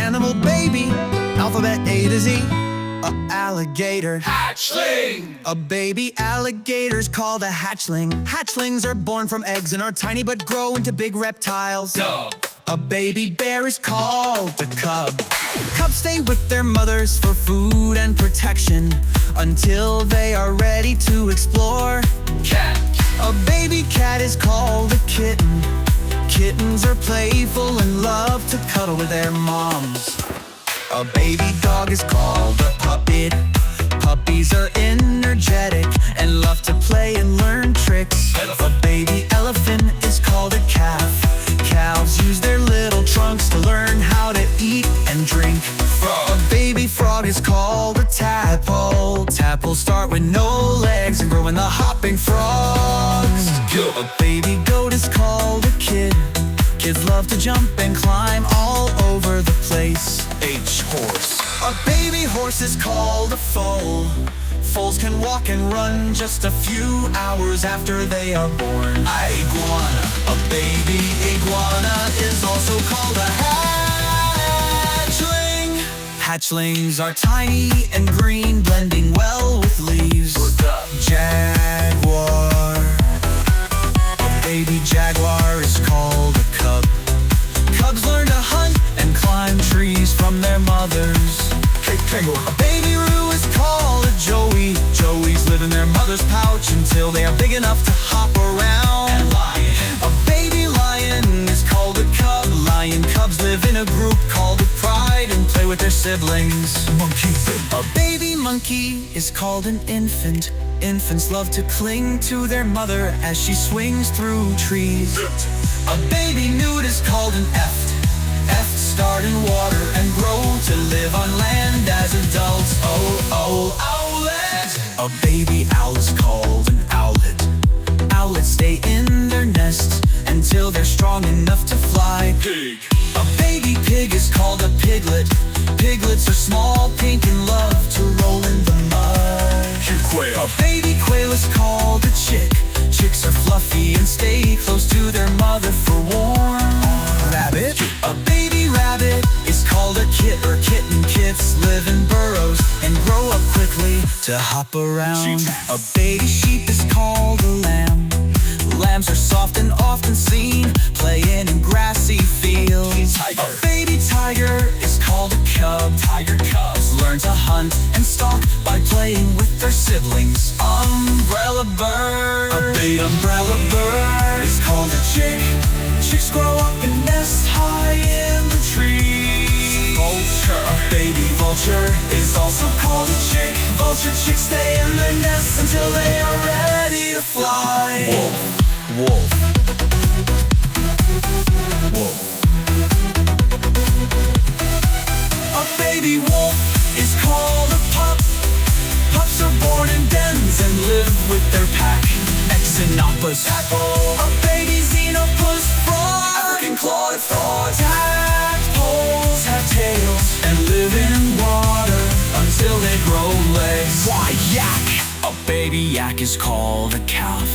animal baby, alphabet A to Z. A alligator. Hatchling! A baby alligator's called a hatchling. Hatchlings are born from eggs and are tiny but grow into big reptiles. Dub. A baby bear is called a cub. Cubs stay with their mothers for food and protection until they are ready to explore. Cat. A baby cat is called a kitten. Kittens are playful and love to cuddle with their moms. A baby dog is called a puppet. Puppies are energetic and love to play and learn tricks. A baby elephant is called a calf. Calves use their little trunks to learn how to eat and drink. Frog. A baby frog is called a tadpole. Tadpoles start with no legs and grow into hopping frogs. Goat. A baby goat is called a kid. Kids love to jump and climb all over the place. H. Horse. A baby horse is called a foal. Foals can walk and run just a few hours after they are born. Iguana. A baby iguana is also called a hatchling. Hatchlings are tiny and green, blending well with leaves. Jaguar. A baby jaguar is called a cub. Cubs learn to hunt and climb trees from their mothers. Penguin. A baby roo is called a joey. Joeys live in their mother's pouch until they are big enough to hop around. And lion. A baby lion is called a cub. Lion cubs live in a group called a pride and play with their siblings. Monkey. A baby monkey is called an infant. Infants love to cling to their mother as she swings through trees. A baby newt is called an eft. Efts start in water and grow to live on land as adults. Owlet! A baby owl is called an owlet. Owlets stay in their nests until they're strong enough to fly. Pig. A baby pig is called a piglet. Piglets are small, pink, and love to roll in the mud. Quail. A baby quail is called a chick. Chicks are fluffy and stay close to their mother for warmth. Rabbit. A baby rabbit is called a kit or kitten. Kits live in burrows and grow up quickly to hop around. Sheep. A baby sheep is called a lamb. Lambs are soft and often seen playing in grassy fields. Tiger. A baby tiger is called a cub. Tiger cubs. Learn to hunt and stalk by playing with their siblings. Umbrella bird. A big umbrella bird is called a chick. Chicks grow up in nests high in the trees. Vulture. A baby vulture is also called a chick. Vulture chicks stay in their nests until they are ready to fly. Wolf. Wolf. Wolf. A baby wolf is called a pup. Pups are born in dens and live with their pack. Exenopus. Tadpole. A baby xenopus frog. African clawed frog. Tadpoles have tails and live in water until they grow legs. Why, yak. A baby yak is called a calf.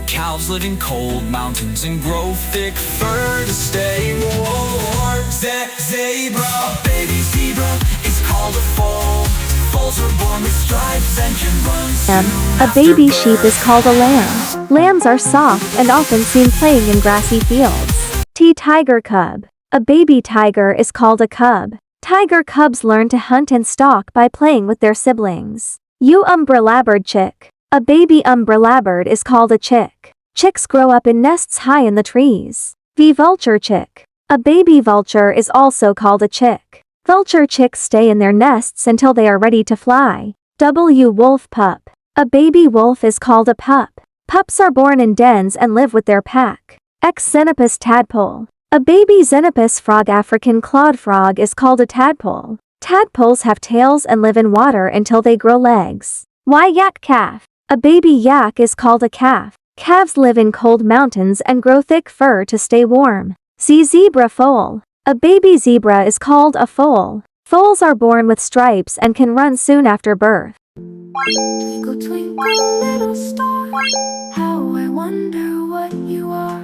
Calves live in cold mountains and grow thick fur to stay warm. Zebra. A baby zebra is called a foal. Foals are born with stripes and can run soon A after baby birth. sheep is called a lamb. Lambs are soft and often seen playing in grassy fields. Tiger cub. A baby tiger is called a cub. Tiger cubs learn to hunt and stalk by playing with their siblings. Umbrellabird chick. A baby umbrellabird is called a chick. Chicks grow up in nests high in the trees. Vulture chick. A baby vulture is also called a chick. Vulture chicks stay in their nests until they are ready to fly. Wolf pup. A baby wolf is called a pup. Pups are born in dens and live with their pack. Xenopus tadpole. A baby xenopus frog African clawed frog is called a tadpole. Tadpoles have tails and live in water until they grow legs. Yak calf. A baby yak is called a calf. Calves live in cold mountains and grow thick fur to stay warm. Zebra foal. A baby zebra is called a foal. Foals are born with stripes and can run soon after birth. Twinkle, twinkle, little star, how I wonder what you are.